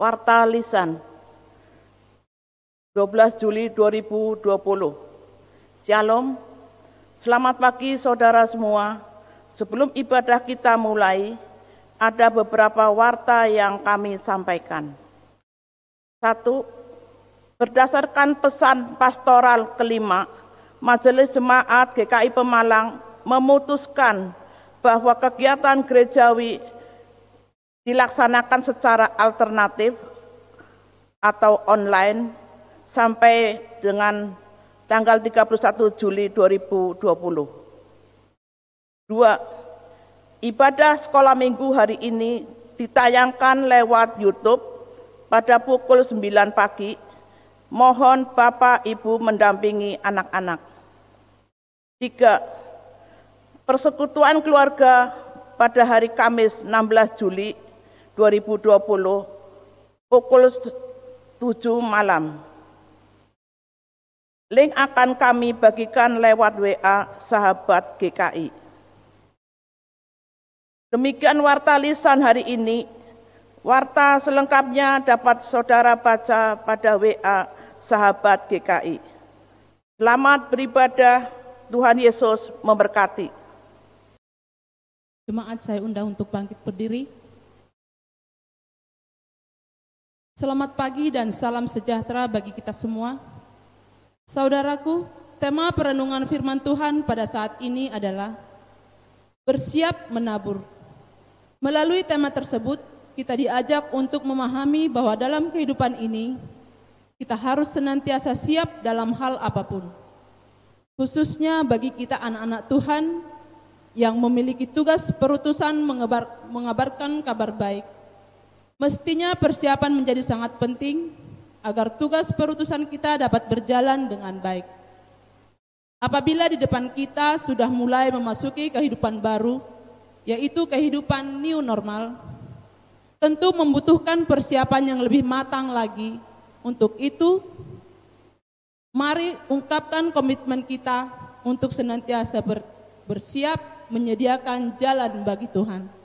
Warta Lisan 12 Juli 2020. Shalom, selamat pagi saudara semua. Sebelum ibadah kita mulai, ada beberapa warta yang kami sampaikan. 1. Berdasarkan pesan pastoral kelima, Majelis Jemaat GKI Pemalang memutuskan bahwa kegiatan gerejawi dilaksanakan secara alternatif atau online sampai dengan tanggal 31 Juli 2020. 2. Ibadah sekolah minggu hari ini ditayangkan lewat YouTube pada pukul 9 pagi. Mohon Bapak Ibu mendampingi anak-anak. 3. Persekutuan keluarga pada hari Kamis 16 Juli 2020 pukul 7 malam. Link akan kami bagikan lewat WA Sahabat GKI. Demikian warta lisan hari ini. Warta selengkapnya dapat saudara baca pada WA Sahabat GKI. Selamat beribadah, Tuhan Yesus memberkati. Jemaat, saya undang untuk bangkit berdiri. Selamat pagi dan salam sejahtera bagi kita semua. Saudaraku, tema perenungan firman Tuhan pada saat ini adalah bersiap menabur. Melalui tema tersebut, kita diajak untuk memahami bahwa dalam kehidupan ini, kita harus senantiasa siap dalam hal apapun. Khususnya bagi kita anak-anak Tuhan yang memiliki tugas perutusan mengabarkan kabar baik. Mestinya persiapan menjadi sangat penting agar tugas perutusan kita dapat berjalan dengan baik. Apabila di depan kita sudah mulai memasuki kehidupan baru, yaitu kehidupan new normal, tentu membutuhkan persiapan yang lebih matang lagi. Untuk itu, mari ungkapkan komitmen kita untuk senantiasa bersiap menyediakan jalan bagi Tuhan.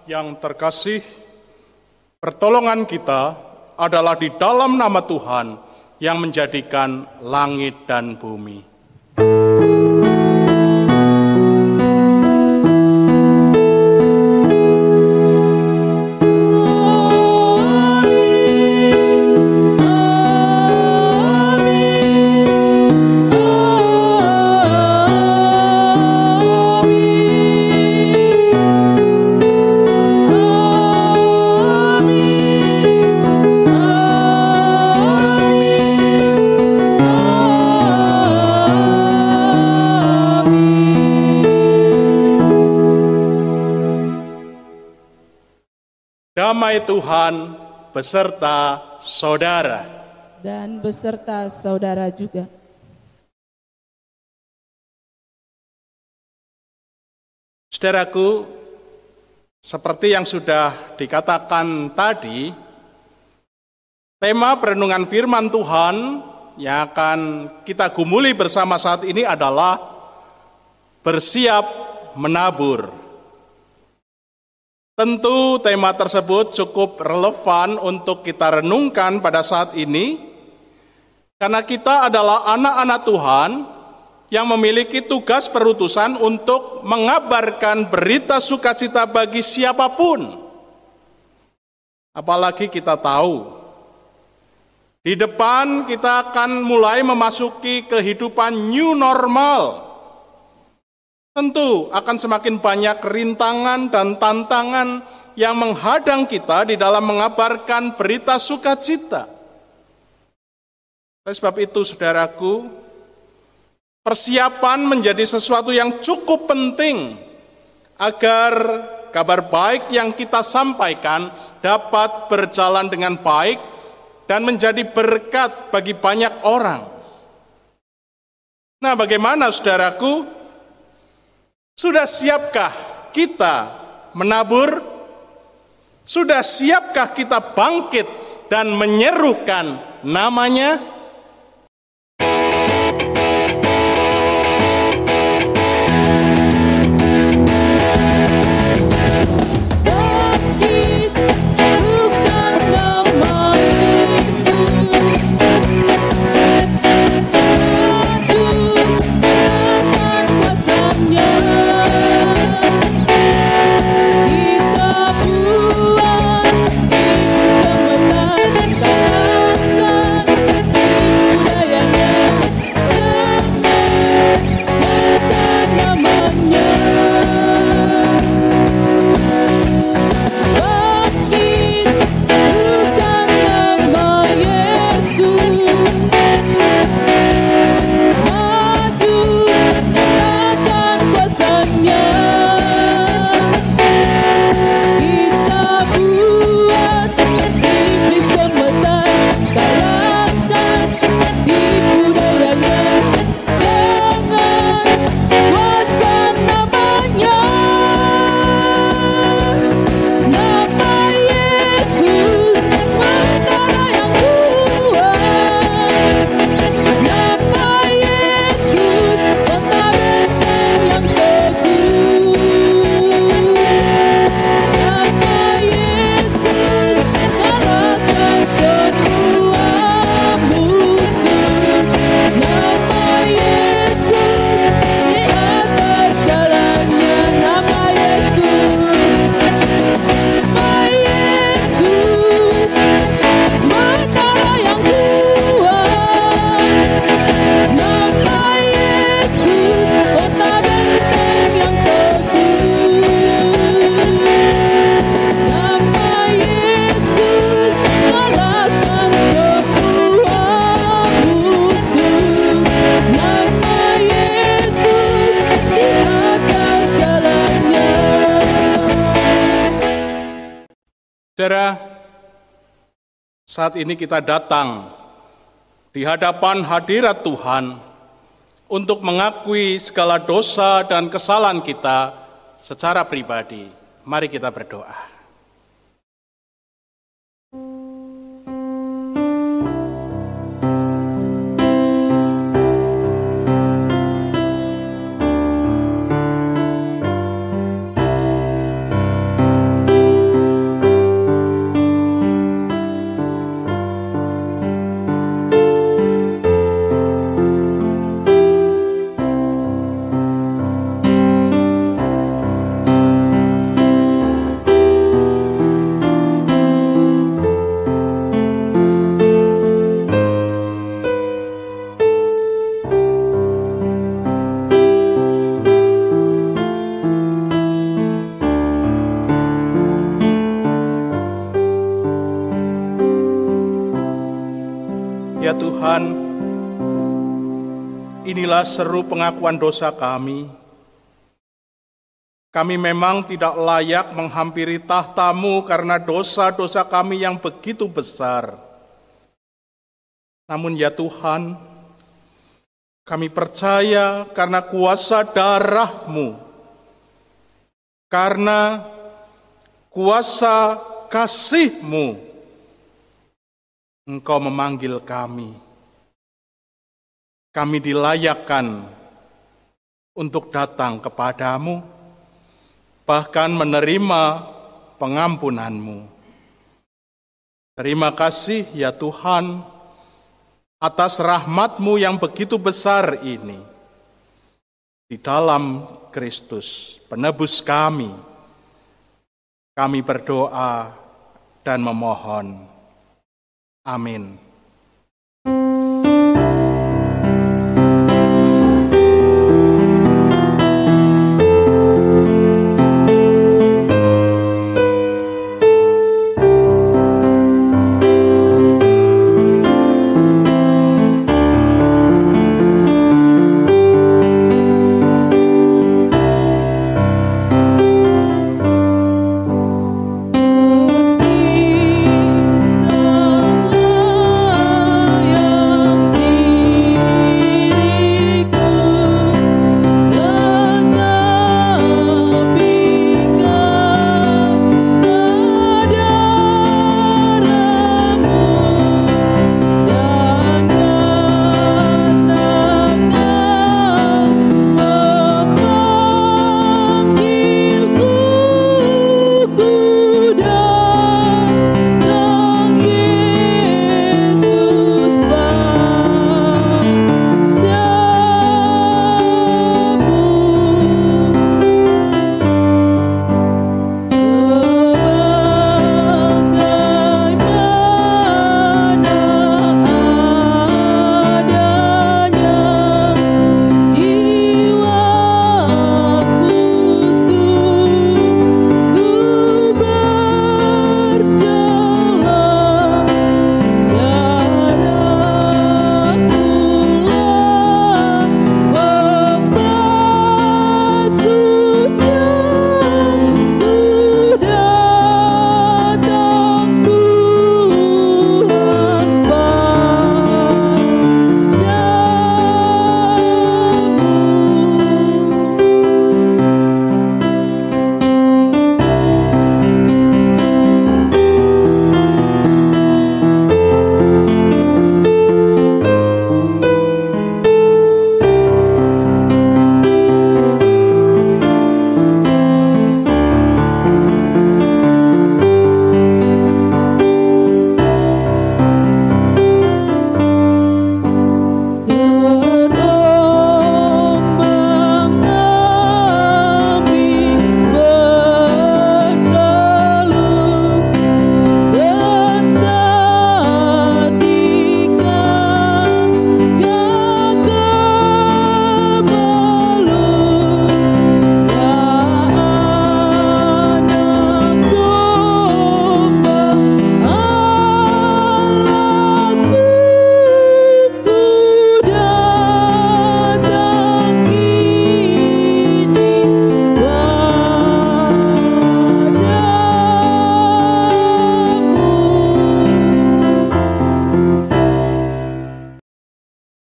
Yang terkasih, pertolongan kita adalah di dalam nama Tuhan yang menjadikan langit dan bumi. Amin. damai Tuhan beserta saudara. Dan beserta saudara juga. Saudaraku, seperti yang sudah dikatakan tadi, tema perenungan firman Tuhan yang akan kita gumuli bersama saat ini adalah bersiap menabur. Tentu tema tersebut cukup relevan untuk kita renungkan pada saat ini, karena kita adalah anak-anak Tuhan yang memiliki tugas perutusan untuk mengabarkan berita sukacita bagi siapapun. Apalagi kita tahu, di depan kita akan mulai memasuki kehidupan new normal. Tentu akan semakin banyak rintangan dan tantangan yang menghadang kita di dalam mengabarkan berita sukacita. Oleh sebab itu, saudaraku, persiapan menjadi sesuatu yang cukup penting agar kabar baik yang kita sampaikan dapat berjalan dengan baik dan menjadi berkat bagi banyak orang. Nah, bagaimana saudaraku? Sudah siapkah kita menabur? Sudah siapkah kita bangkit dan menyerukan namanya? Saudara, saat ini kita datang di hadapan hadirat Tuhan untuk mengakui segala dosa dan kesalahan kita secara pribadi. Mari kita berdoa. Ya Tuhan, inilah seru pengakuan dosa kami. Kami memang tidak layak menghampiri tahta-Mu karena dosa-dosa kami yang begitu besar. Namun ya Tuhan, kami percaya karena kuasa darah-Mu, karena kuasa kasih-Mu, Engkau memanggil kami. Kami dilayakkan untuk datang kepadamu, bahkan menerima pengampunan-Mu. Terima kasih ya Tuhan, atas rahmat-Mu yang begitu besar ini. Di dalam Kristus, penebus kami berdoa dan memohon. Amin.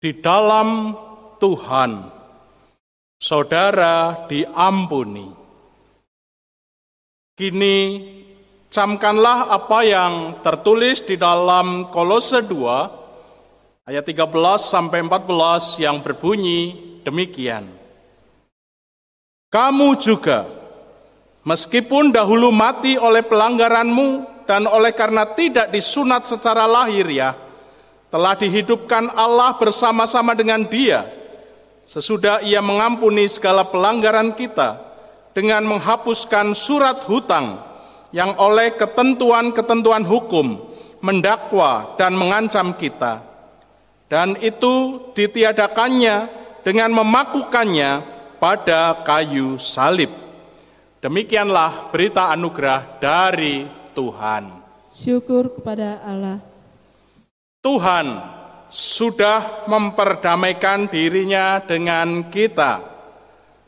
Di dalam Tuhan, saudara diampuni. Kini, camkanlah apa yang tertulis di dalam Kolose 2, ayat 13-14 yang berbunyi demikian. Kamu juga, meskipun dahulu mati oleh pelanggaranmu dan oleh karena tidak disunat secara lahiriah, telah dihidupkan Allah bersama-sama dengan Dia, sesudah Ia mengampuni segala pelanggaran kita, dengan menghapuskan surat hutang yang oleh ketentuan-ketentuan hukum mendakwa dan mengancam kita. Dan itu ditiadakannya dengan memakukannya pada kayu salib. Demikianlah berita anugerah dari Tuhan. Syukur kepada Allah. Tuhan sudah memperdamaikan dirinya dengan kita.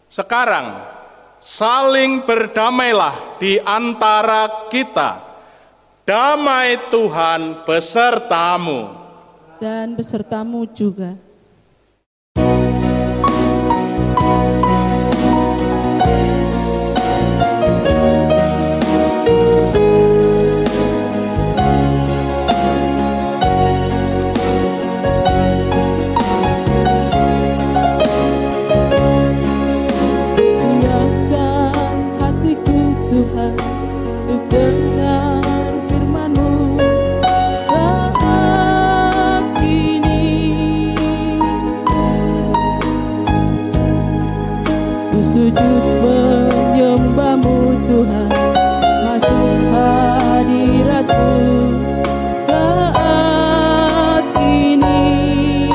Sekarang saling berdamailah di antara kita. Damai Tuhan besertamu. Dan besertamu juga. Sujud menyembahmu Tuhan, masuk hadiratmu saat ini.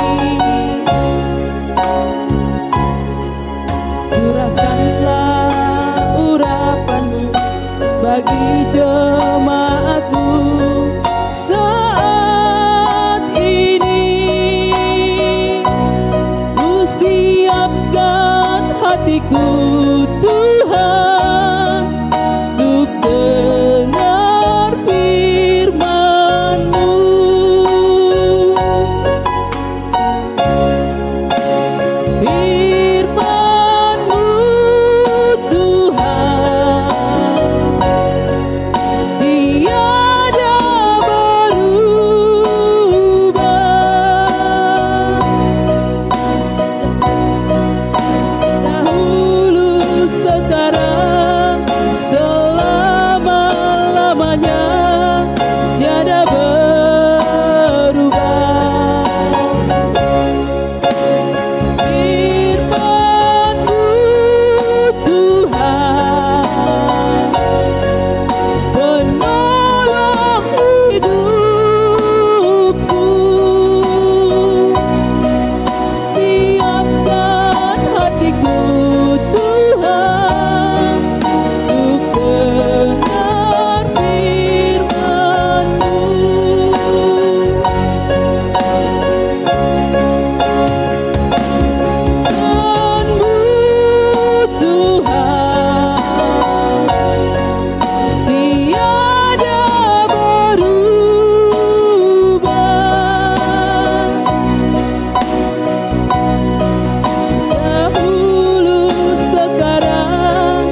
Curahkanlah urapanmu bagi jemaatmu saat ini. Ku siapkan hatiku Tuhan untuk dengar firman-Mu. Firman-Mu Tuhan tiada berubah. Dahulu, sekarang, selama-lamanya tiada berubah. Firman-Mu Tuhan, penolong hidupku. Siapkan hatiku Tuhan untuk dengar firman-Mu. Firman-Mu Tuhan tiada berubah. Dahulu, sekarang,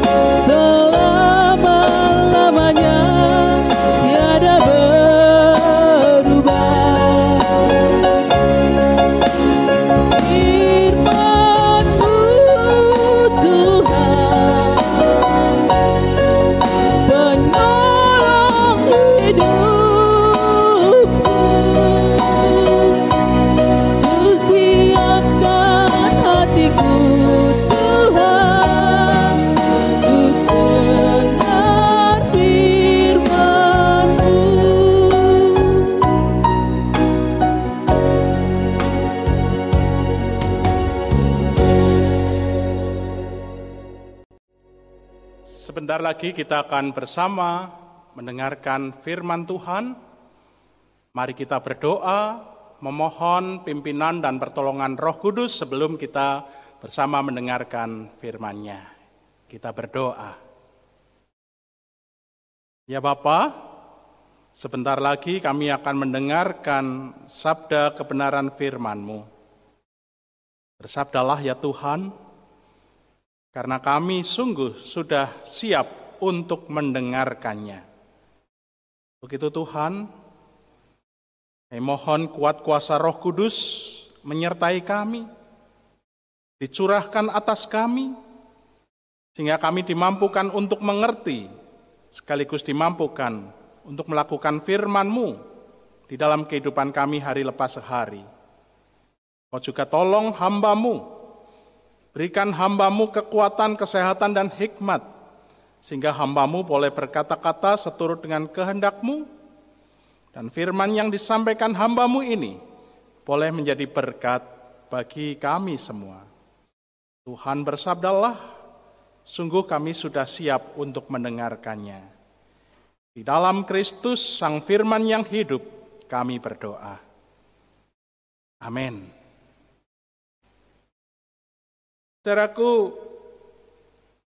selama-lamanya tiada berubah. Firman-Mu Tuhan, penolong hidupku. Ku siapkan hatiku Tuhan untuk dengar firman-Mu. Sebentar lagi kita akan bersama mendengarkan firman Tuhan. Mari kita berdoa, memohon pimpinan dan pertolongan Roh Kudus sebelum kita bersama mendengarkan firman-Nya. Kita berdoa. Ya Bapa, sebentar lagi kami akan mendengarkan sabda kebenaran firman-Mu. Bersabdalah ya Tuhan, karena kami sungguh sudah siap untuk mendengarkannya. Begitu Tuhan, kami mohon kuat kuasa Roh Kudus menyertai kami, dicurahkan atas kami, sehingga kami dimampukan untuk mengerti, sekaligus dimampukan untuk melakukan firman-Mu di dalam kehidupan kami hari lepas hari. Kau juga tolong hamba-Mu, berikan hamba-Mu kekuatan, kesehatan, dan hikmat, sehingga hamba-Mu boleh berkata-kata seturut dengan kehendak-Mu, dan firman yang disampaikan hamba-Mu ini boleh menjadi berkat bagi kami semua. Tuhan bersabdalah, sungguh kami sudah siap untuk mendengarkannya. Di dalam Kristus, Sang Firman yang hidup, kami berdoa. Amin. Saudaraku,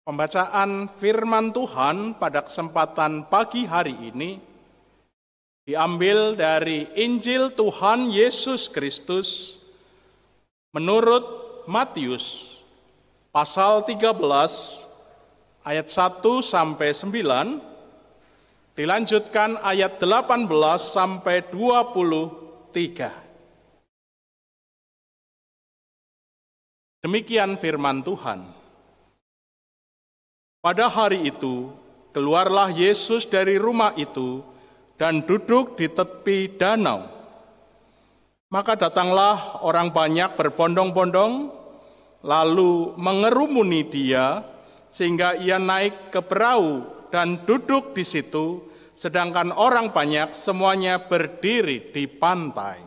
Pembacaan firman Tuhan pada kesempatan pagi hari ini diambil dari Injil Tuhan Yesus Kristus menurut Matius pasal 13 ayat 1 sampai 9, dilanjutkan ayat 18 sampai 23. Demikian firman Tuhan. Pada hari itu, keluarlah Yesus dari rumah itu dan duduk di tepi danau. Maka datanglah orang banyak berbondong-bondong, lalu mengerumuni dia, sehingga ia naik ke perahu dan duduk di situ, sedangkan orang banyak semuanya berdiri di pantai.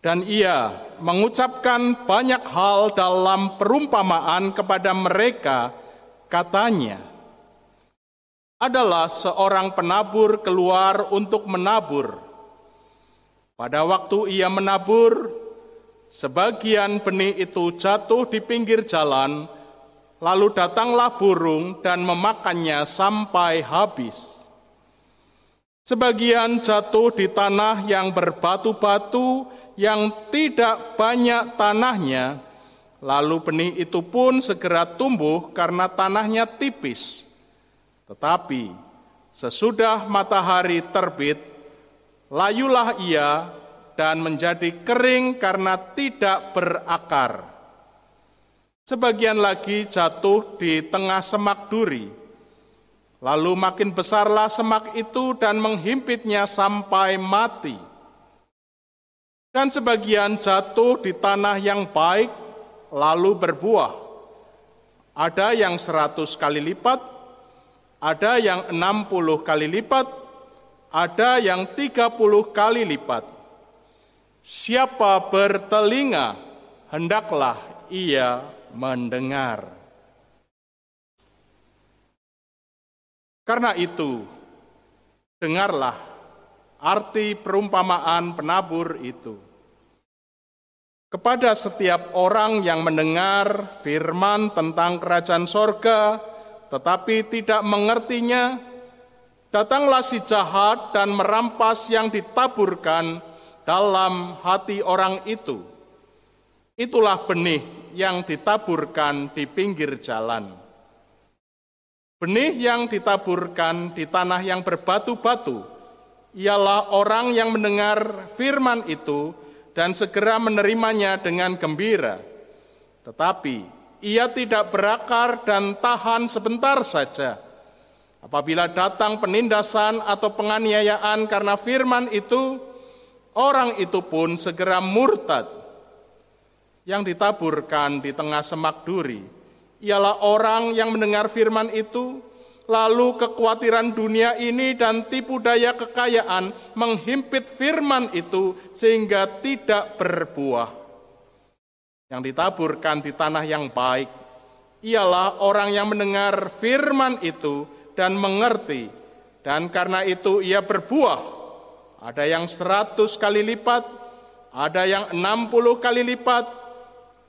Dan ia mengucapkan banyak hal dalam perumpamaan kepada mereka. Katanya, adalah seorang penabur keluar untuk menabur. Pada waktu ia menabur, sebagian benih itu jatuh di pinggir jalan, lalu datanglah burung dan memakannya sampai habis. Sebagian jatuh di tanah yang berbatu-batu, yang tidak banyak tanahnya, lalu benih itu pun segera tumbuh karena tanahnya tipis. Tetapi sesudah matahari terbit, layulah ia dan menjadi kering karena tidak berakar. Sebagian lagi jatuh di tengah semak duri, lalu makin besarlah semak itu dan menghimpitnya sampai mati. Dan sebagian jatuh di tanah yang baik, lalu berbuah. Ada yang 100 kali lipat, ada yang 60 kali lipat, ada yang 30 kali lipat. Siapa bertelinga, hendaklah ia mendengar. Karena itu, dengarlah arti perumpamaan penabur itu. Kepada setiap orang yang mendengar firman tentang kerajaan sorga, tetapi tidak mengertinya, datanglah si jahat dan merampas yang ditaburkan dalam hati orang itu. Itulah benih yang ditaburkan di pinggir jalan. Benih yang ditaburkan di tanah yang berbatu-batu, ialah orang yang mendengar firman itu, dan segera menerimanya dengan gembira. Tetapi ia tidak berakar dan tahan sebentar saja. Apabila datang penindasan atau penganiayaan karena firman itu, orang itu pun segera murtad. Yang ditaburkan di tengah semak duri, ialah orang yang mendengar firman itu, lalu kekhawatiran dunia ini dan tipu daya kekayaan menghimpit firman itu sehingga tidak berbuah. Yang ditaburkan di tanah yang baik, ialah orang yang mendengar firman itu dan mengerti, dan karena itu ia berbuah. Ada yang 100 kali lipat, ada yang 60 kali lipat,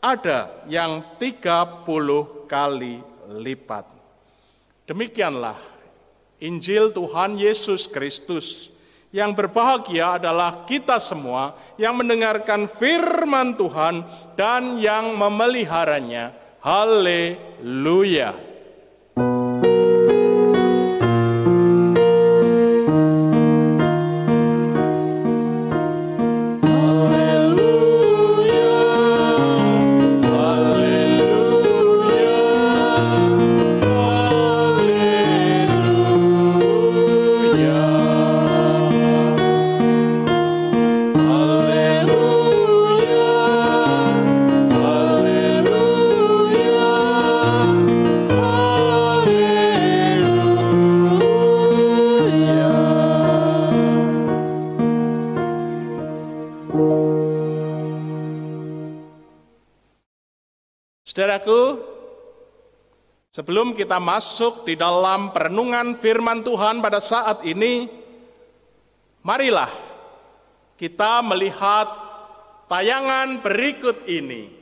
ada yang 30 kali lipat. Demikianlah Injil Tuhan Yesus Kristus. Yang berbahagia adalah kita semua yang mendengarkan firman Tuhan dan yang memeliharanya. Haleluya. Saudaraku, sebelum kita masuk di dalam perenungan firman Tuhan pada saat ini, marilah kita melihat tayangan berikut ini.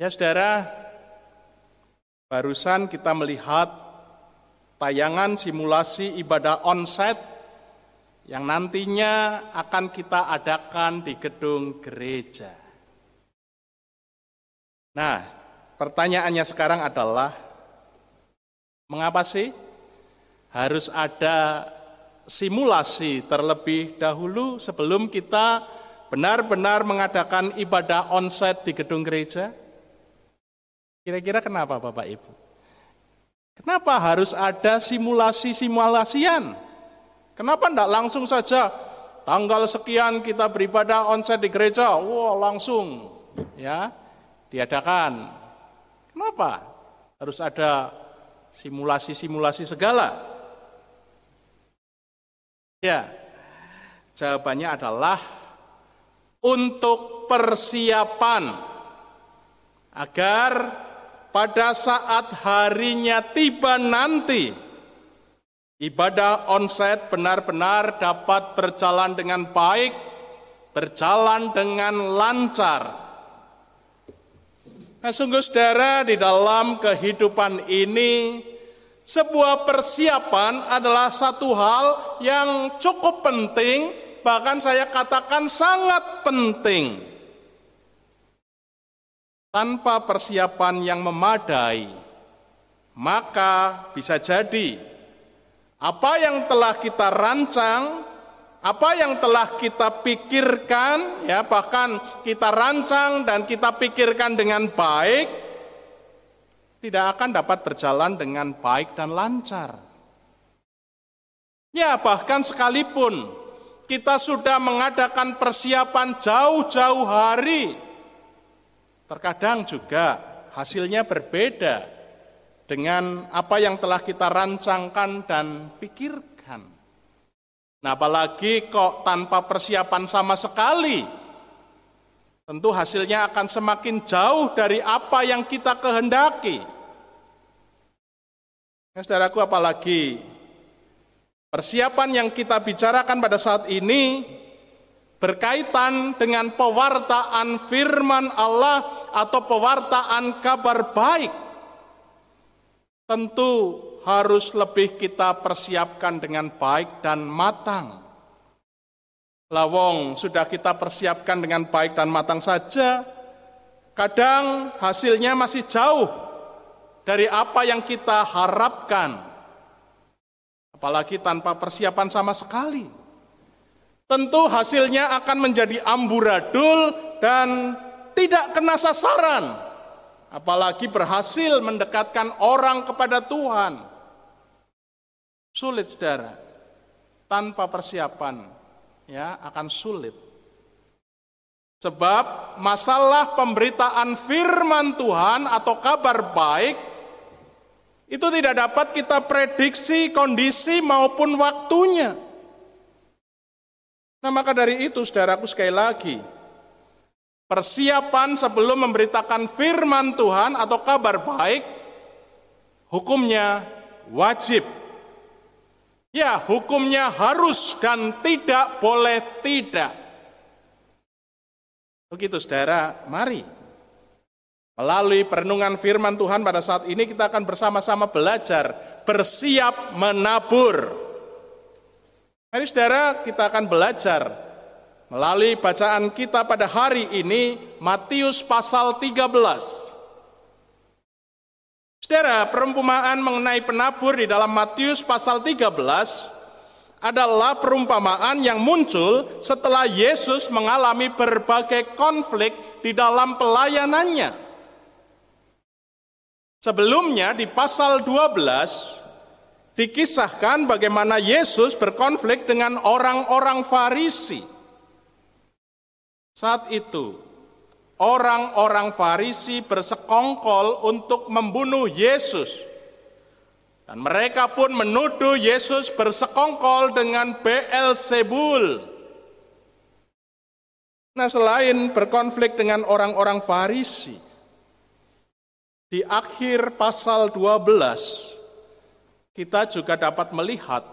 Ya saudara, barusan kita melihat tayangan simulasi ibadah onsite yang nantinya akan kita adakan di gedung gereja. Nah, pertanyaannya sekarang adalah, mengapa sih harus ada simulasi terlebih dahulu sebelum kita benar-benar mengadakan ibadah onsite di gedung gereja? Kira-kira kenapa Bapak Ibu? Kenapa harus ada simulasi-simulasian? Kenapa tidak langsung saja tanggal sekian kita beribadah onsite di gereja, wah langsung ya diadakan? Kenapa harus ada simulasi-simulasi segala? Ya, jawabannya adalah untuk persiapan agar pada saat harinya tiba nanti, ibadah onsite benar-benar dapat berjalan dengan baik, berjalan dengan lancar. Nah, sungguh saudara, di dalam kehidupan ini, sebuah persiapan adalah satu hal yang cukup penting, bahkan saya katakan sangat penting. Tanpa persiapan yang memadai, maka bisa jadi apa yang telah kita rancang, apa yang telah kita pikirkan, ya bahkan kita rancang dan kita pikirkan dengan baik, tidak akan dapat berjalan dengan baik dan lancar. Ya, bahkan sekalipun kita sudah mengadakan persiapan jauh-jauh hari, terkadang juga hasilnya berbeda dengan apa yang telah kita rancangkan dan pikirkan. Nah, apalagi kok tanpa persiapan sama sekali, tentu hasilnya akan semakin jauh dari apa yang kita kehendaki. Ya, saudaraku, apalagi persiapan yang kita bicarakan pada saat ini berkaitan dengan pewartaan firman Allah atau pewartaan kabar baik, tentu harus lebih kita persiapkan dengan baik dan matang. Lawong sudah kita persiapkan dengan baik dan matang saja, kadang hasilnya masih jauh dari apa yang kita harapkan, apalagi tanpa persiapan sama sekali. Tentu hasilnya akan menjadi amburadul dan tidak kena sasaran, apalagi berhasil mendekatkan orang kepada Tuhan. Sulit, saudara, tanpa persiapan ya akan sulit. Sebab masalah pemberitaan firman Tuhan atau kabar baik itu tidak dapat kita prediksi kondisi maupun waktunya. Nah, maka dari itu, saudaraku, sekali lagi, persiapan sebelum memberitakan firman Tuhan atau kabar baik, hukumnya wajib. Ya, hukumnya harus dan tidak boleh tidak. Begitu, saudara, mari. Melalui perenungan firman Tuhan pada saat ini kita akan bersama-sama belajar bersiap menabur. Mari saudara, kita akan belajar melalui bacaan kita pada hari ini, Matius pasal 13. Saudara, perumpamaan mengenai penabur di dalam Matius pasal 13 adalah perumpamaan yang muncul setelah Yesus mengalami berbagai konflik di dalam pelayanannya. Sebelumnya di pasal 12, dikisahkan bagaimana Yesus berkonflik dengan orang-orang Farisi. Saat itu, orang-orang Farisi bersekongkol untuk membunuh Yesus. Dan mereka pun menuduh Yesus bersekongkol dengan Beelzebul. Nah, selain berkonflik dengan orang-orang Farisi, di akhir pasal 12, kita juga dapat melihat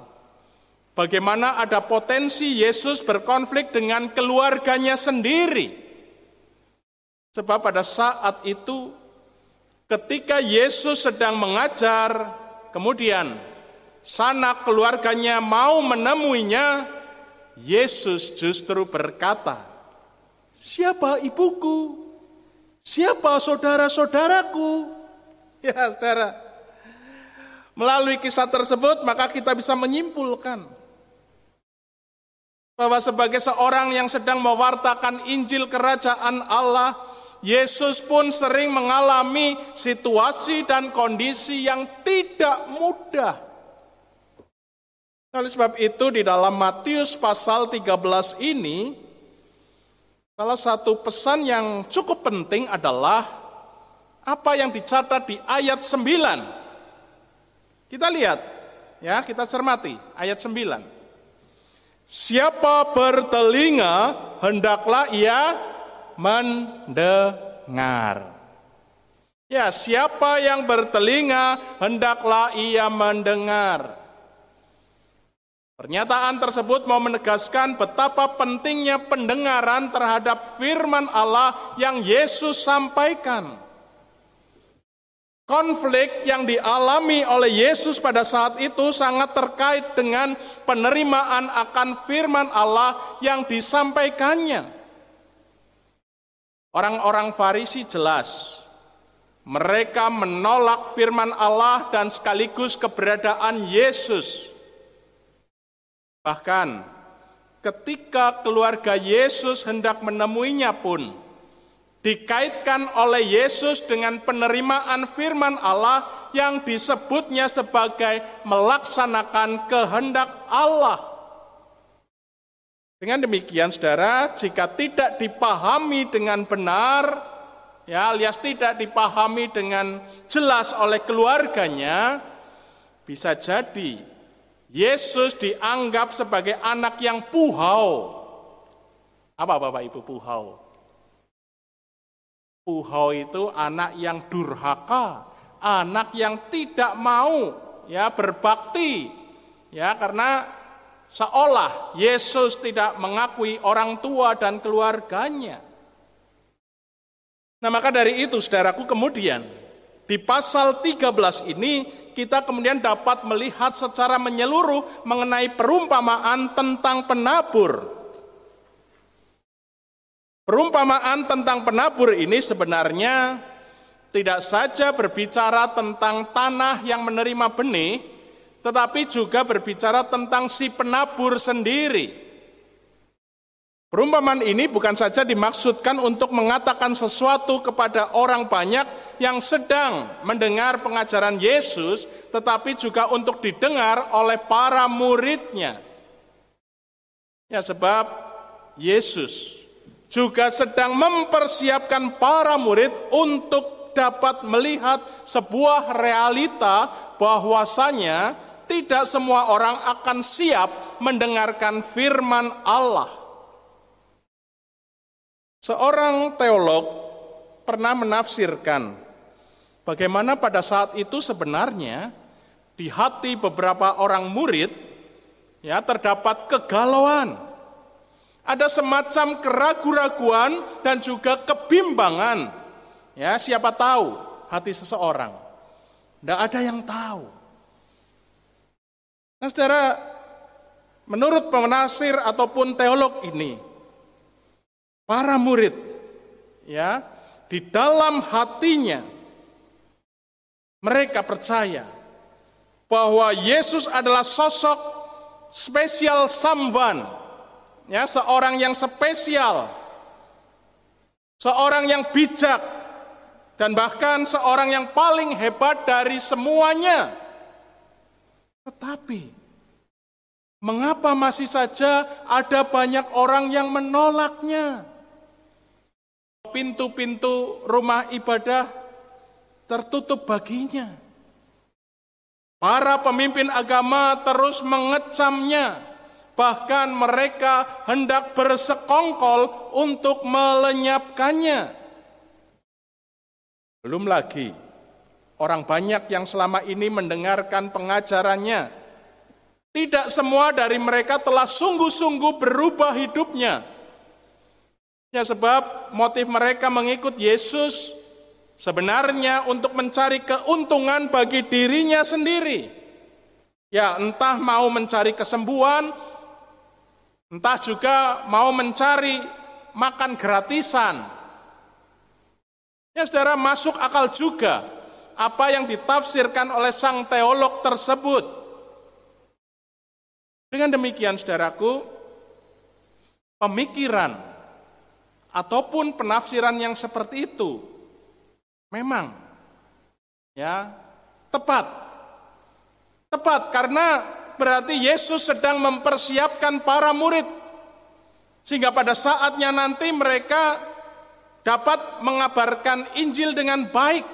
bagaimana ada potensi Yesus berkonflik dengan keluarganya sendiri. Sebab pada saat itu ketika Yesus sedang mengajar, kemudian sanak keluarganya mau menemuinya, Yesus justru berkata, "Siapa ibuku? Siapa saudara-saudaraku?" Ya, saudara, melalui kisah tersebut maka kita bisa menyimpulkan bahwa sebagai seorang yang sedang mewartakan Injil Kerajaan Allah, Yesus pun sering mengalami situasi dan kondisi yang tidak mudah. Oleh sebab itu di dalam Matius pasal 13 ini, salah satu pesan yang cukup penting adalah apa yang dicatat di ayat 9. Kita lihat, ya, kita cermati ayat 9. Siapa bertelinga, hendaklah ia mendengar. Ya, siapa yang bertelinga, hendaklah ia mendengar. Pernyataan tersebut mau menegaskan betapa pentingnya pendengaran terhadap firman Allah yang Yesus sampaikan. Konflik yang dialami oleh Yesus pada saat itu sangat terkait dengan penerimaan akan firman Allah yang disampaikannya. Orang-orang Farisi jelas, mereka menolak firman Allah dan sekaligus keberadaan Yesus. Bahkan ketika keluarga Yesus hendak menemuinya pun, dikaitkan oleh Yesus dengan penerimaan firman Allah yang disebutnya sebagai melaksanakan kehendak Allah. Dengan demikian, saudara, jika tidak dipahami dengan benar, ya, alias tidak dipahami dengan jelas oleh keluarganya, bisa jadi Yesus dianggap sebagai anak yang puhau. Apa Bapak Ibu puhau? Puhau itu anak yang durhaka, anak yang tidak mau, ya, berbakti, ya, karena seolah Yesus tidak mengakui orang tua dan keluarganya. Nah, maka dari itu, saudaraku, kemudian di pasal 13 ini kita kemudian dapat melihat secara menyeluruh mengenai perumpamaan tentang penabur. Perumpamaan tentang penabur ini sebenarnya tidak saja berbicara tentang tanah yang menerima benih, tetapi juga berbicara tentang si penabur sendiri. Perumpamaan ini bukan saja dimaksudkan untuk mengatakan sesuatu kepada orang banyak yang sedang mendengar pengajaran Yesus, tetapi juga untuk didengar oleh para muridnya. Ya, sebab Yesus juga sedang mempersiapkan para murid untuk dapat melihat sebuah realita bahwasanya tidak semua orang akan siap mendengarkan firman Allah. Seorang teolog pernah menafsirkan bagaimana pada saat itu sebenarnya di hati beberapa orang murid, ya, terdapat kegalauan. Ada semacam keraguan-raguan dan juga kebimbangan. Ya, siapa tahu hati seseorang? Tidak ada yang tahu. Nah, saudara, menurut penafsir ataupun teolog ini, para murid, ya, di dalam hatinya mereka percaya bahwa Yesus adalah sosok spesial someone, ya, seorang yang spesial, seorang yang bijak, dan bahkan seorang yang paling hebat dari semuanya. Tetapi, mengapa masih saja ada banyak orang yang menolaknya? Pintu-pintu rumah ibadah tertutup baginya. Para pemimpin agama terus mengecamnya. Bahkan mereka hendak bersekongkol untuk melenyapkannya. Belum lagi, orang banyak yang selama ini mendengarkan pengajarannya. Tidak semua dari mereka telah sungguh-sungguh berubah hidupnya. Ya, sebab motif mereka mengikut Yesus sebenarnya untuk mencari keuntungan bagi dirinya sendiri. Ya, entah mau mencari kesembuhan, entah juga mau mencari makan gratisan. Ya saudara, masuk akal juga apa yang ditafsirkan oleh sang teolog tersebut. Dengan demikian saudaraku, pemikiran ataupun penafsiran yang seperti itu memang ya tepat karena berarti Yesus sedang mempersiapkan para murid sehingga pada saatnya nanti mereka dapat mengabarkan Injil dengan baik.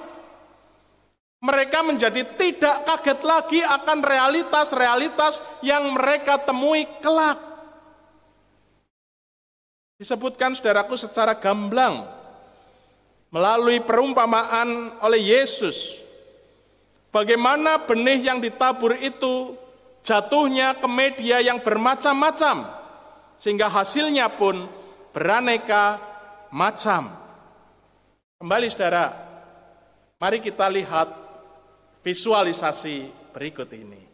Mereka menjadi tidak kaget lagi akan realitas-realitas yang mereka temui kelak. Disebutkan saudaraku secara gamblang melalui perumpamaan oleh Yesus, bagaimana benih yang ditabur itu jatuhnya ke media yang bermacam-macam, sehingga hasilnya pun beraneka macam. Kembali saudara, mari kita lihat visualisasi berikut ini.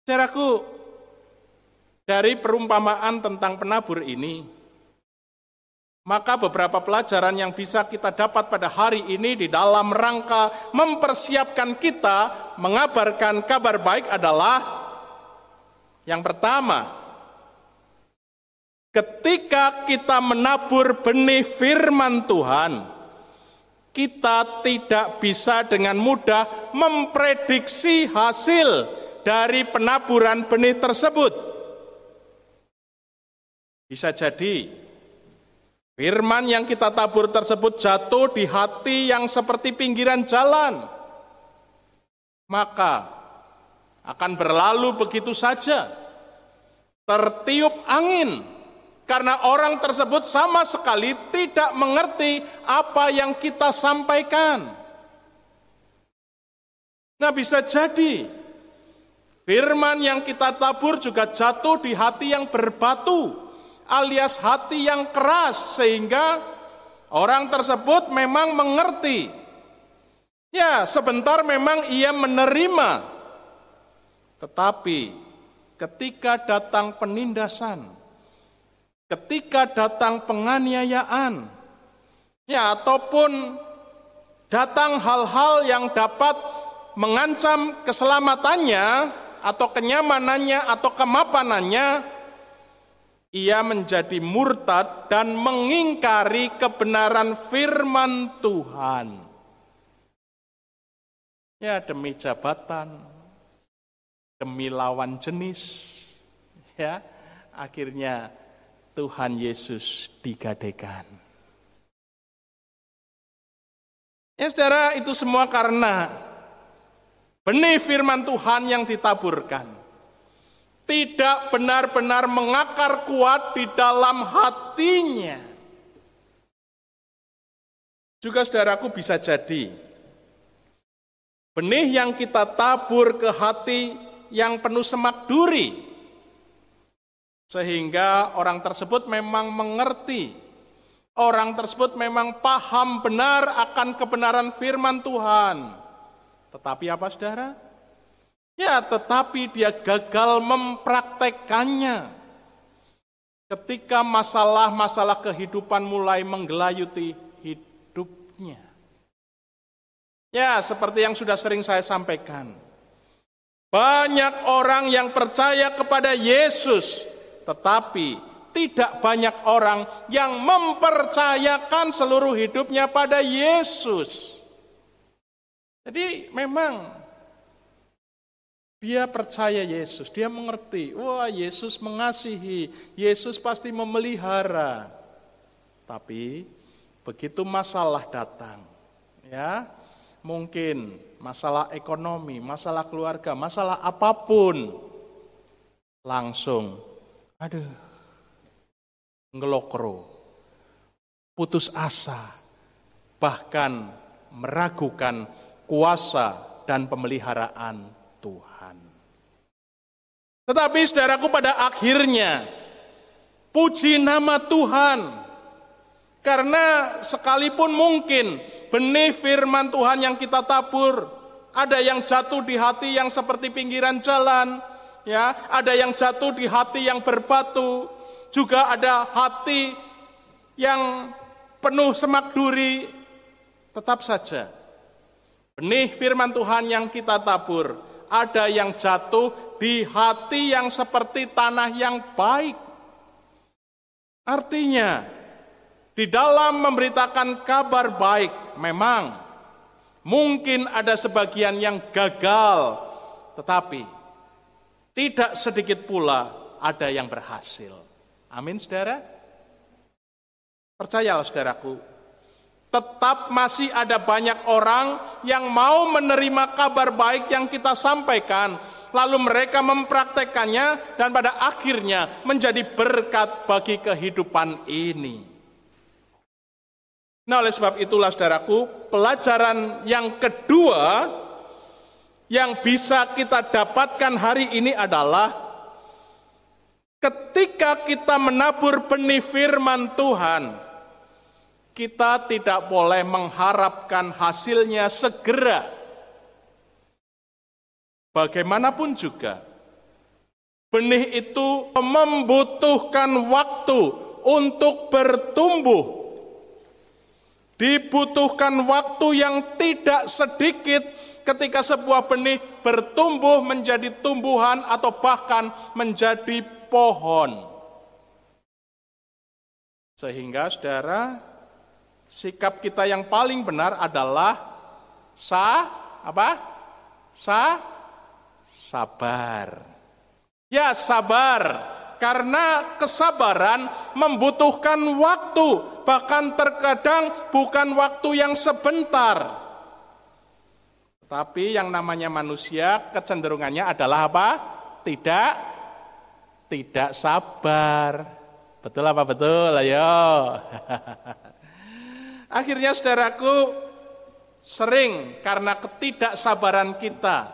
Saudaraku, dari perumpamaan tentang penabur ini, maka beberapa pelajaran yang bisa kita dapat pada hari ini di dalam rangka mempersiapkan kita mengabarkan kabar baik adalah yang pertama, ketika kita menabur benih firman Tuhan, kita tidak bisa dengan mudah memprediksi hasil dari penaburan benih tersebut. Bisa jadi firman yang kita tabur tersebut jatuh di hati yang seperti pinggiran jalan, maka akan berlalu begitu saja, tertiup angin, karena orang tersebut sama sekali tidak mengerti apa yang kita sampaikan. Nah, bisa jadi Firman yang kita tabur juga jatuh di hati yang berbatu, alias hati yang keras, sehingga orang tersebut memang mengerti. Ya, sebentar memang ia menerima, tetapi ketika datang penindasan, ketika datang penganiayaan, ya, ataupun datang hal-hal yang dapat mengancam keselamatannya atau kenyamanannya atau kemapanannya, ia menjadi murtad dan mengingkari kebenaran firman Tuhan. Ya, demi jabatan, demi lawan jenis, ya, akhirnya Tuhan Yesus digadaikan. Ya saudara, itu semua karena benih firman Tuhan yang ditaburkan tidak benar-benar mengakar kuat di dalam hatinya. Juga saudaraku, bisa jadi benih yang kita tabur ke hati yang penuh semak duri, sehingga orang tersebut memang mengerti, orang tersebut memang paham benar akan kebenaran firman Tuhan. Tetapi apa saudara? Ya, tetapi dia gagal mempraktekkannya. Ketika masalah-masalah kehidupan mulai menggelayuti hidupnya. Ya, seperti yang sudah sering saya sampaikan. Banyak orang yang percaya kepada Yesus, tetapi tidak banyak orang yang mempercayakan seluruh hidupnya pada Yesus. Jadi memang dia percaya Yesus, dia mengerti, wah Yesus mengasihi, Yesus pasti memelihara. Tapi begitu masalah datang, ya, mungkin masalah ekonomi, masalah keluarga, masalah apapun, langsung, aduh, ngelokro, putus asa, bahkan meragukan kuasa dan pemeliharaan Tuhan. Tetapi saudaraku, pada akhirnya puji nama Tuhan, karena sekalipun mungkin benih firman Tuhan yang kita tabur, ada yang jatuh di hati yang seperti pinggiran jalan, ya, ada yang jatuh di hati yang berbatu, juga ada hati yang penuh semak duri. Tetap saja benih firman Tuhan yang kita tabur, ada yang jatuh di hati yang seperti tanah yang baik. Artinya, di dalam memberitakan kabar baik, memang mungkin ada sebagian yang gagal, tetapi tidak sedikit pula ada yang berhasil. Amin, saudara? Percayalah, saudaraku, tetap masih ada banyak orang yang mau menerima kabar baik yang kita sampaikan, lalu mereka mempraktekannya dan pada akhirnya menjadi berkat bagi kehidupan ini. Nah, oleh sebab itulah saudaraku, pelajaran yang kedua yang bisa kita dapatkan hari ini adalah ketika kita menabur benih firman Tuhan, kita tidak boleh mengharapkan hasilnya segera. Bagaimanapun juga, benih itu membutuhkan waktu untuk bertumbuh. Dibutuhkan waktu yang tidak sedikit ketika sebuah benih bertumbuh menjadi tumbuhan atau bahkan menjadi pohon. Sehingga saudara, sikap kita yang paling benar adalah sabar. Ya, sabar. Karena kesabaran membutuhkan waktu, bahkan terkadang bukan waktu yang sebentar. Tapi yang namanya manusia kecenderungannya adalah apa? Tidak sabar. Betul apa betul? Ayo. Akhirnya saudaraku, sering karena ketidaksabaran kita,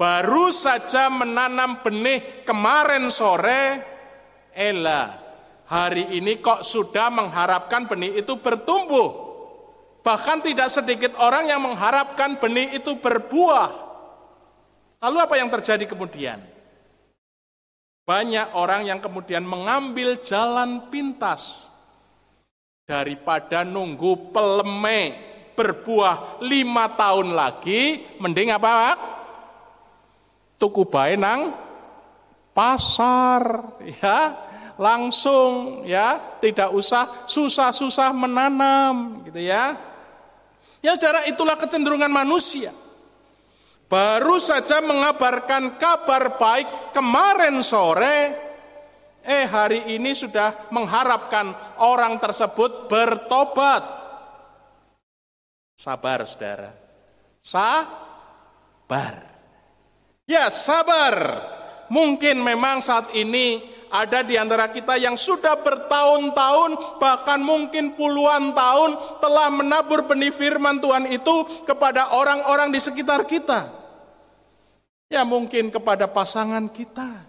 baru saja menanam benih kemarin sore, hari ini kok sudah mengharapkan benih itu bertumbuh. Bahkan tidak sedikit orang yang mengharapkan benih itu berbuah. Lalu apa yang terjadi kemudian? Banyak orang yang kemudian mengambil jalan pintas. Daripada nunggu peleme berbuah 5 tahun lagi, mending apa, Pak? Tuku bae nang pasar, ya, langsung, ya, tidak usah susah-susah menanam, gitu ya. Ya, saudara, itulah kecenderungan manusia. Baru saja mengabarkan kabar baik kemarin sore, hari ini sudah mengharapkan orang tersebut bertobat. Sabar, saudara. Sabar. Ya, sabar. Mungkin memang saat ini ada di antara kita yang sudah bertahun-tahun, bahkan mungkin puluhan tahun telah menabur benih firman Tuhan itu kepada orang-orang di sekitar kita. Ya, mungkin kepada pasangan kita,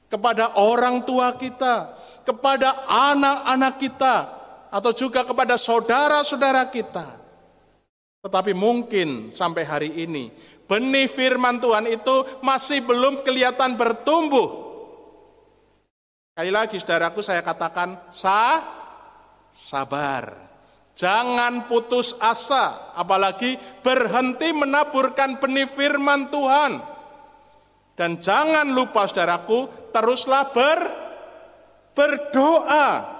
kepada orang tua kita, kepada anak-anak kita, atau juga kepada saudara-saudara kita. Tetapi mungkin sampai hari ini, benih firman Tuhan itu masih belum kelihatan bertumbuh. Sekali lagi, saudaraku, saya katakan sabar. Jangan putus asa, apalagi berhenti menaburkan benih firman Tuhan. Dan jangan lupa, saudaraku, teruslah berdoa.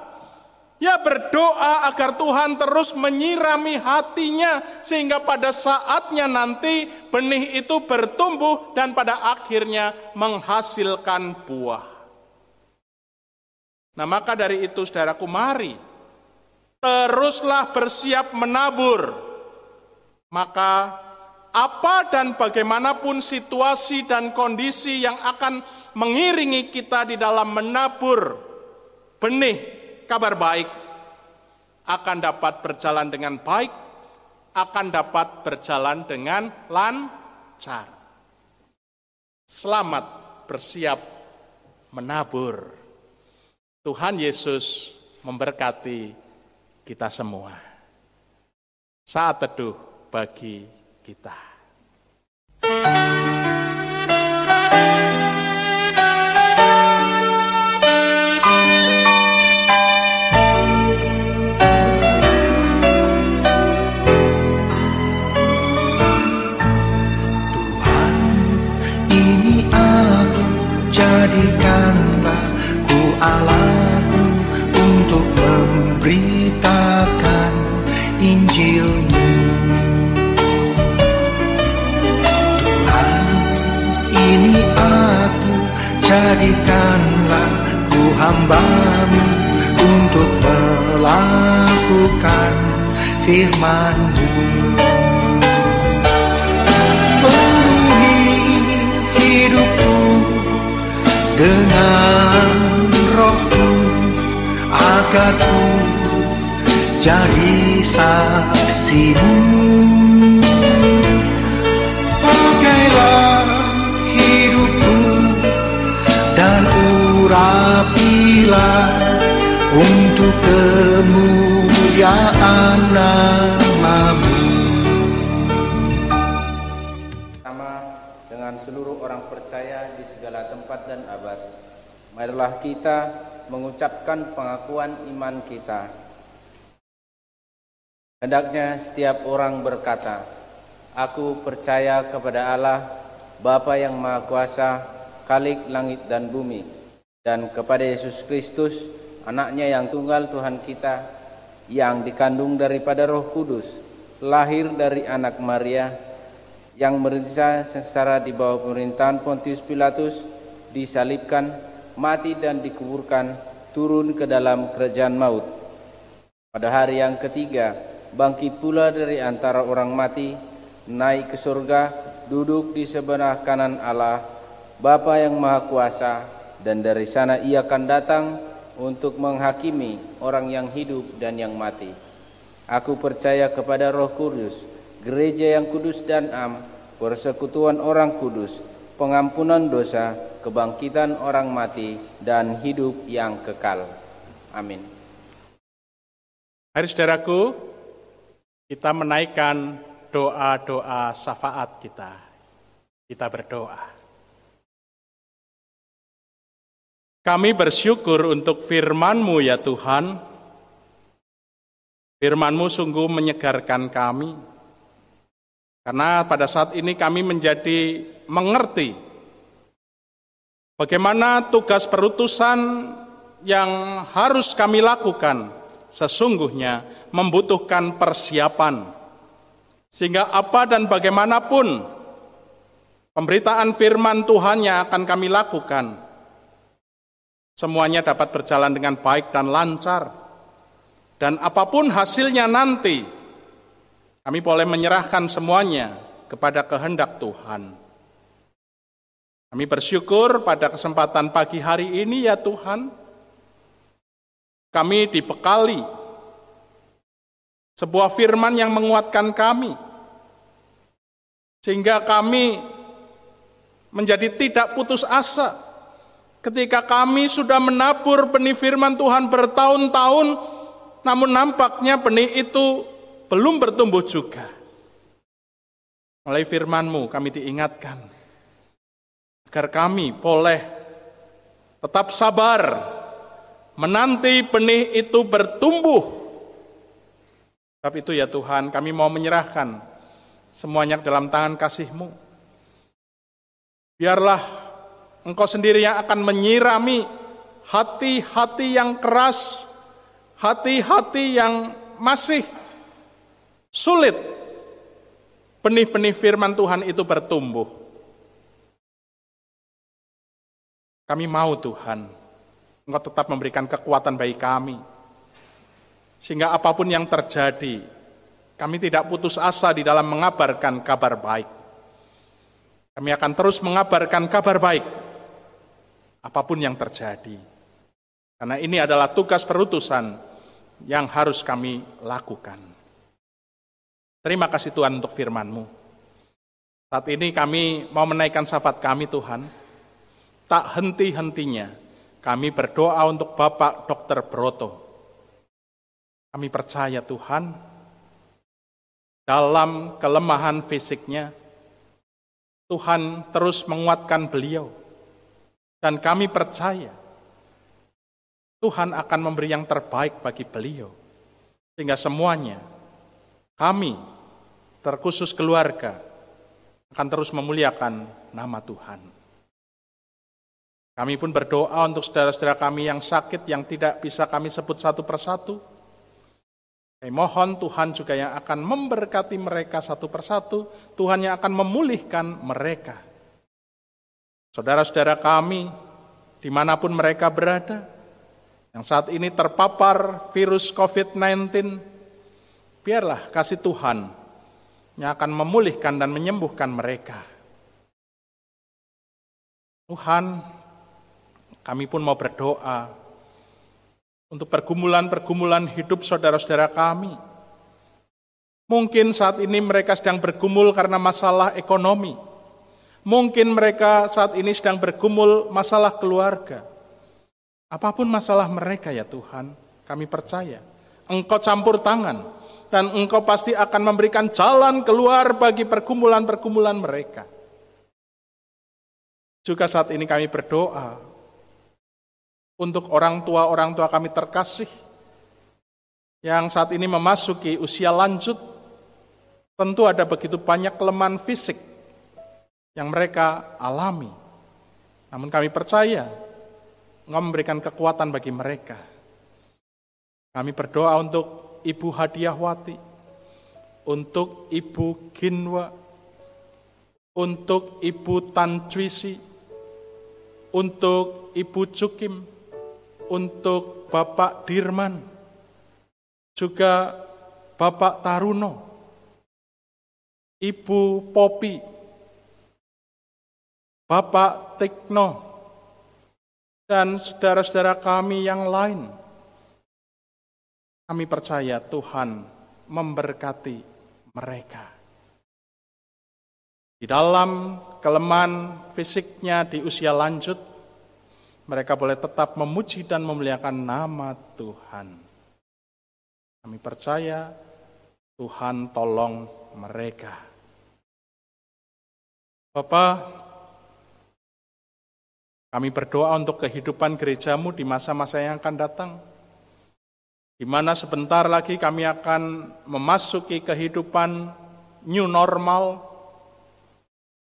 Ya, berdoa agar Tuhan terus menyirami hatinya, sehingga pada saatnya nanti benih itu bertumbuh dan pada akhirnya menghasilkan buah. Nah, maka dari itu, saudaraku, mari teruslah bersiap menabur. Maka apa dan bagaimanapun situasi dan kondisi yang akan mengiringi kita di dalam menabur benih kabar baik, akan dapat berjalan dengan baik, akan dapat berjalan dengan lancar. Selamat bersiap menabur. Tuhan Yesus memberkati kita semua. Saat teduh bagi kita. Tuhan, ini aku, jadikanlah ku alatmu untuk memberitakan Injil-Mu. Tuhan, ini aku, jadikanlah ku hamba-Mu untuk melakukan firman-Mu. Penuhi hidupku dengan Roh-Mu, agar ku jadi saksi-Mu. Pakailah hidupku dan urapilah untuk kemuliaan nama-Mu. Sama dengan seluruh orang percaya di segala tempat dan abad, marilah kita mengucapkan pengakuan iman kita. Hendaknya setiap orang berkata, aku percaya kepada Allah, Bapa yang Maha Kuasa, Khalik langit dan bumi, dan kepada Yesus Kristus, anaknya yang tunggal Tuhan kita, yang dikandung daripada Roh Kudus, lahir dari anak Maria, yang menderita sengsara di bawah pemerintahan Pontius Pilatus, disalibkan, mati dan dikuburkan, turun ke dalam kerajaan maut. Pada hari yang ketiga, bangkit pula dari antara orang mati, naik ke surga, duduk di sebelah kanan Allah, Bapa yang Maha Kuasa, dan dari sana ia akan datang untuk menghakimi orang yang hidup dan yang mati. Aku percaya kepada Roh Kudus, gereja yang kudus dan am, persekutuan orang kudus, pengampunan dosa, kebangkitan orang mati, dan hidup yang kekal. Amin. Mari saudaraku, kita menaikkan doa-doa syafaat kita. Kita berdoa. Kami bersyukur untuk firman-Mu ya Tuhan. Firman-Mu sungguh menyegarkan kami. Karena pada saat ini kami menjadi mengerti bagaimana tugas perutusan yang harus kami lakukan sesungguhnya membutuhkan persiapan. Sehingga apa dan bagaimanapun pemberitaan firman Tuhan yang akan kami lakukan, semuanya dapat berjalan dengan baik dan lancar. Dan apapun hasilnya nanti, kami boleh menyerahkan semuanya kepada kehendak Tuhan. Kami bersyukur pada kesempatan pagi hari ini ya Tuhan, kami dibekali sebuah firman yang menguatkan kami, sehingga kami menjadi tidak putus asa ketika kami sudah menabur benih firman Tuhan bertahun-tahun, namun nampaknya benih itu belum bertumbuh juga. Melalui firman-Mu kami diingatkan agar kami boleh tetap sabar menanti benih itu bertumbuh. Sebab itu ya Tuhan, kami mau menyerahkan semuanya dalam tangan kasih-Mu. Biarlah Engkau sendiri yang akan menyirami hati-hati yang keras, hati-hati yang masih sulit benih-benih firman Tuhan itu bertumbuh. Kami mau Tuhan, Engkau tetap memberikan kekuatan bagi kami. Sehingga apapun yang terjadi, kami tidak putus asa di dalam mengabarkan kabar baik. Kami akan terus mengabarkan kabar baik, apapun yang terjadi. Karena ini adalah tugas perutusan yang harus kami lakukan. Terima kasih Tuhan untuk firman-Mu. Saat ini kami mau menaikkan syafaat kami Tuhan. Tak henti-hentinya kami berdoa untuk Bapak Dr. Broto. Kami percaya Tuhan, dalam kelemahan fisiknya, Tuhan terus menguatkan beliau. Dan kami percaya, Tuhan akan memberi yang terbaik bagi beliau. Sehingga semuanya, kami, terkhusus keluarga, akan terus memuliakan nama Tuhan. Kami pun berdoa untuk saudara-saudara kami yang sakit, yang tidak bisa kami sebut satu persatu. Kami mohon Tuhan juga yang akan memberkati mereka satu persatu, Tuhan yang akan memulihkan mereka. Saudara-saudara kami, dimanapun mereka berada, yang saat ini terpapar virus COVID-19, biarlah kasih Tuhan yang akan memulihkan dan menyembuhkan mereka. Tuhan, kami pun mau berdoa untuk pergumulan-pergumulan hidup saudara-saudara kami. Mungkin saat ini mereka sedang bergumul karena masalah ekonomi. Mungkin mereka saat ini sedang bergumul masalah keluarga. Apapun masalah mereka ya Tuhan, kami percaya Engkau campur tangan dan Engkau pasti akan memberikan jalan keluar bagi pergumulan-pergumulan mereka. Juga saat ini kami berdoa untuk orang tua kami terkasih yang saat ini memasuki usia lanjut. Tentu ada begitu banyak kelemahan fisik yang mereka alami. Namun kami percaya Engkau memberikan kekuatan bagi mereka. Kami berdoa untuk Ibu Hadiahwati, untuk Ibu Ginwa, untuk Ibu Tancuisi, untuk Ibu Cukim, untuk Bapak Dirman, juga Bapak Taruno, Ibu Popi, Bapak Tikno, dan saudara-saudara kami yang lain. Kami percaya Tuhan memberkati mereka. Di dalam kelemahan fisiknya di usia lanjut, mereka boleh tetap memuji dan memuliakan nama Tuhan. Kami percaya Tuhan tolong mereka. Bapa, kami berdoa untuk kehidupan gerejamu di masa-masa yang akan datang, di mana sebentar lagi kami akan memasuki kehidupan new normal.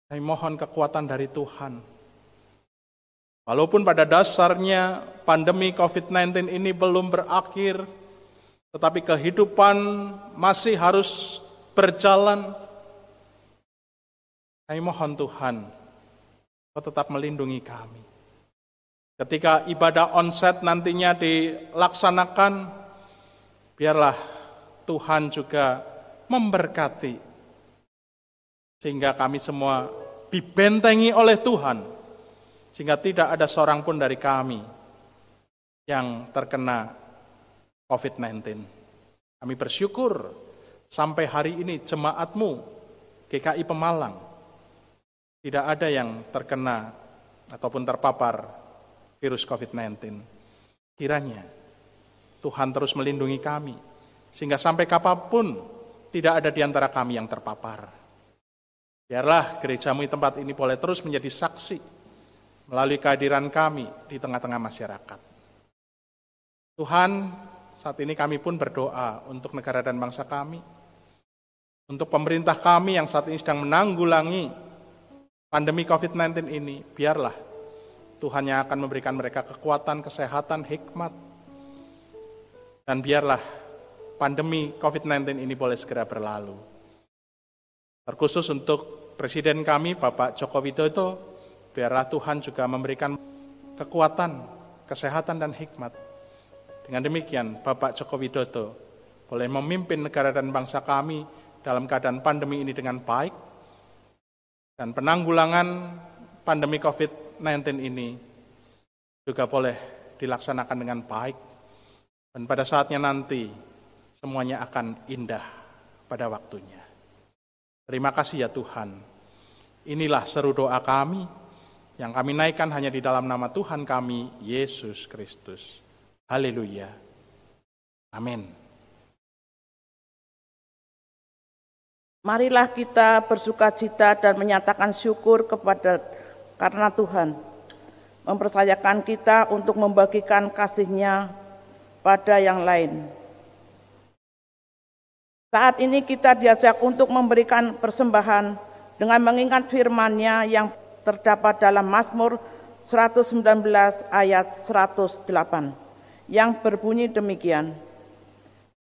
Kami mohon kekuatan dari Tuhan. Walaupun pada dasarnya pandemi COVID-19 ini belum berakhir, tetapi kehidupan masih harus berjalan. Kami mohon Tuhan, Kau tetap melindungi kami. Ketika ibadah onsite nantinya dilaksanakan, biarlah Tuhan juga memberkati, sehingga kami semua dibentengi oleh Tuhan, sehingga tidak ada seorang pun dari kami yang terkena COVID-19. Kami bersyukur sampai hari ini jemaat-Mu GKI Pemalang tidak ada yang terkena ataupun terpapar virus COVID-19. Kiranya Tuhan terus melindungi kami, sehingga sampai kapanpun tidak ada di antara kami yang terpapar. Biarlah gerejamu di tempat ini boleh terus menjadi saksi melalui kehadiran kami di tengah-tengah masyarakat. Tuhan, saat ini kami pun berdoa untuk negara dan bangsa kami, untuk pemerintah kami yang saat ini sedang menanggulangi pandemi COVID-19 ini. Biarlah Tuhan yang akan memberikan mereka kekuatan, kesehatan, hikmat, dan biarlah pandemi COVID-19 ini boleh segera berlalu. Terkhusus untuk Presiden kami, Bapak Joko Widodo, biarlah Tuhan juga memberikan kekuatan, kesehatan, dan hikmat. Dengan demikian, Bapak Joko Widodo boleh memimpin negara dan bangsa kami dalam keadaan pandemi ini dengan baik, dan penanggulangan pandemi COVID-19 ini juga boleh dilaksanakan dengan baik, dan pada saatnya nanti semuanya akan indah pada waktunya. Terima kasih ya Tuhan. Inilah seru doa kami yang kami naikkan hanya di dalam nama Tuhan kami, Yesus Kristus. Haleluya. Amin. Marilah kita bersukacita dan menyatakan syukur karena Tuhan mempercayakan kita untuk membagikan kasih-Nya pada yang lain. Saat ini kita diajak untuk memberikan persembahan dengan mengingat firman-Nya yang terdapat dalam Mazmur 119 ayat 108 yang berbunyi demikian.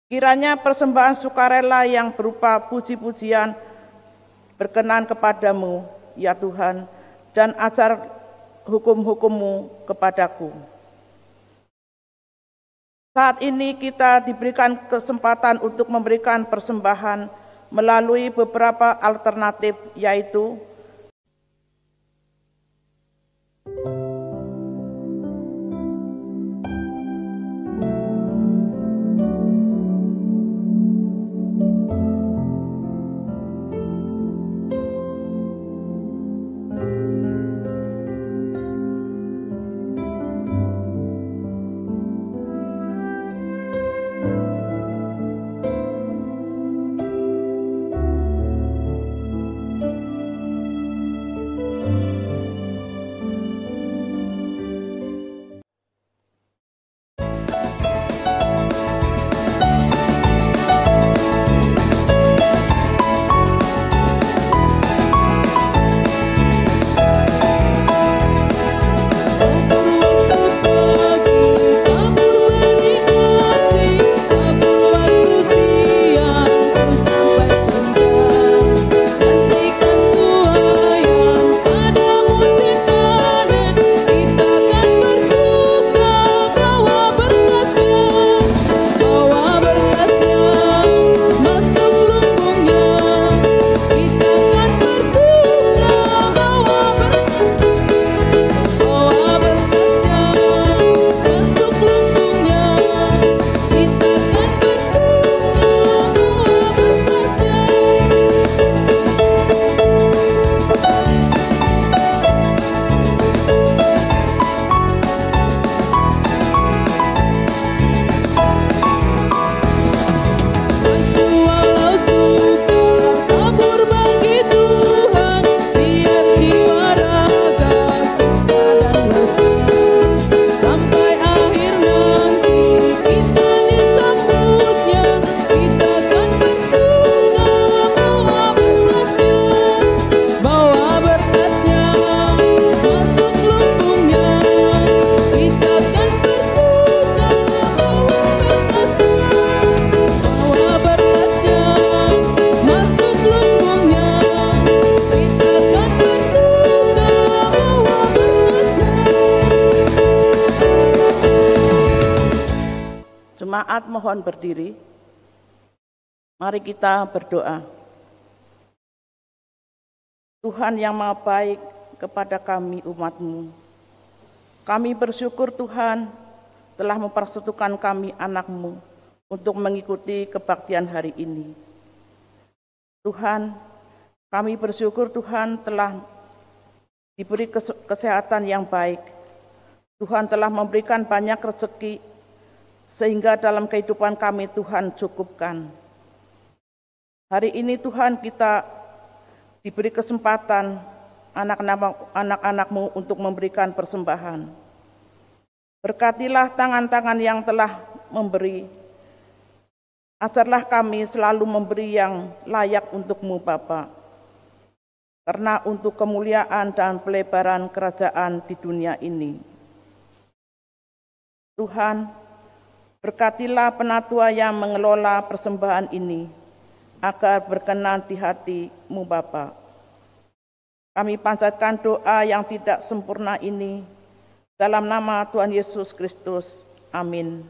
Kiranya persembahan sukarela yang berupa puji-pujian berkenan kepadamu, ya Tuhan, dan ajar hukum-hukum-Mu kepadaku. Saat ini kita diberikan kesempatan untuk memberikan persembahan melalui beberapa alternatif, yaitu Jemaat mohon berdiri. Mari kita berdoa. Tuhan yang Maha Baik kepada kami umat-Mu, kami bersyukur Tuhan telah mempersatukan kami anak-Mu untuk mengikuti kebaktian hari ini. Tuhan, kami bersyukur Tuhan telah diberi kesehatan yang baik. Tuhan telah memberikan banyak rezeki, sehingga dalam kehidupan kami Tuhan cukupkan. Hari ini Tuhan kita diberi kesempatan anak-anak-Mu untuk memberikan persembahan. Berkatilah tangan-tangan yang telah memberi. Ajarlah kami selalu memberi yang layak untuk-Mu Bapa. Karena untuk kemuliaan dan pelebaran kerajaan di dunia ini. Tuhan, berkatilah penatua yang mengelola persembahan ini, agar berkenan di hati-Mu Bapa. Kami panjatkan doa yang tidak sempurna ini, dalam nama Tuhan Yesus Kristus. Amin.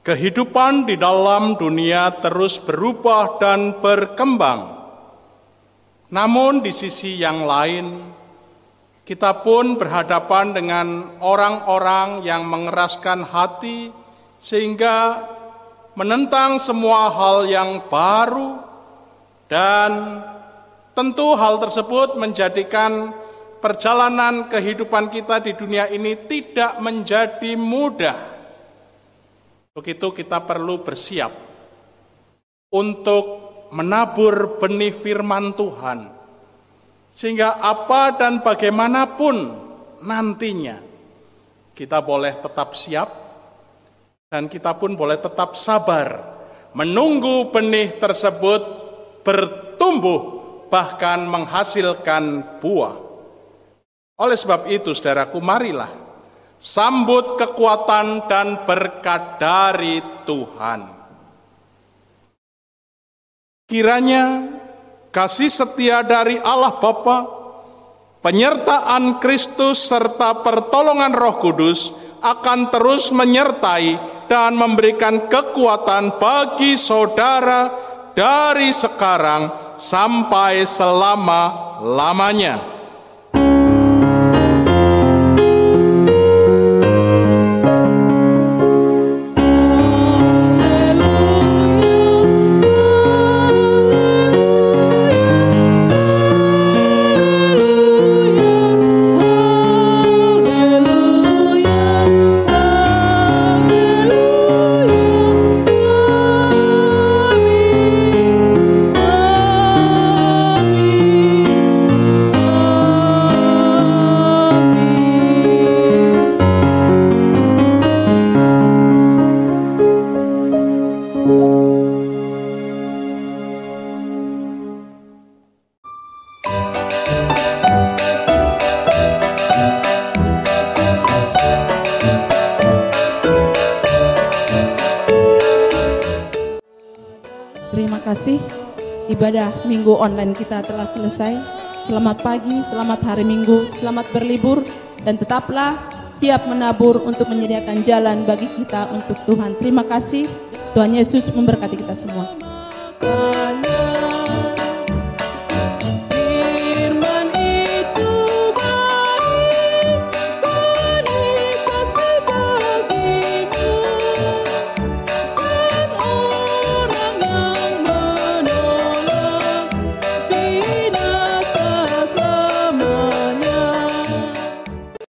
Kehidupan di dalam dunia terus berubah dan berkembang. Namun di sisi yang lain, kita pun berhadapan dengan orang-orang yang mengeraskan hati sehingga menentang semua hal yang baru, dan tentu hal tersebut menjadikan perjalanan kehidupan kita di dunia ini tidak menjadi mudah. Begitu kita perlu bersiap untuk menabur benih firman Tuhan, sehingga apa dan bagaimanapun nantinya kita boleh tetap siap dan kita pun boleh tetap sabar menunggu benih tersebut bertumbuh bahkan menghasilkan buah. Oleh sebab itu, saudaraku, marilah sambut kekuatan dan berkat dari Tuhan. Kiranya kasih setia dari Allah Bapa, penyertaan Kristus serta pertolongan Roh Kudus akan terus menyertai dan memberikan kekuatan bagi saudara dari sekarang sampai selama-lamanya. Terima kasih, ibadah minggu online kita telah selesai. Selamat pagi, selamat hari Minggu, selamat berlibur, dan tetaplah siap menabur untuk menyediakan jalan bagi kita untuk Tuhan. Terima kasih, Tuhan Yesus memberkati kita semua.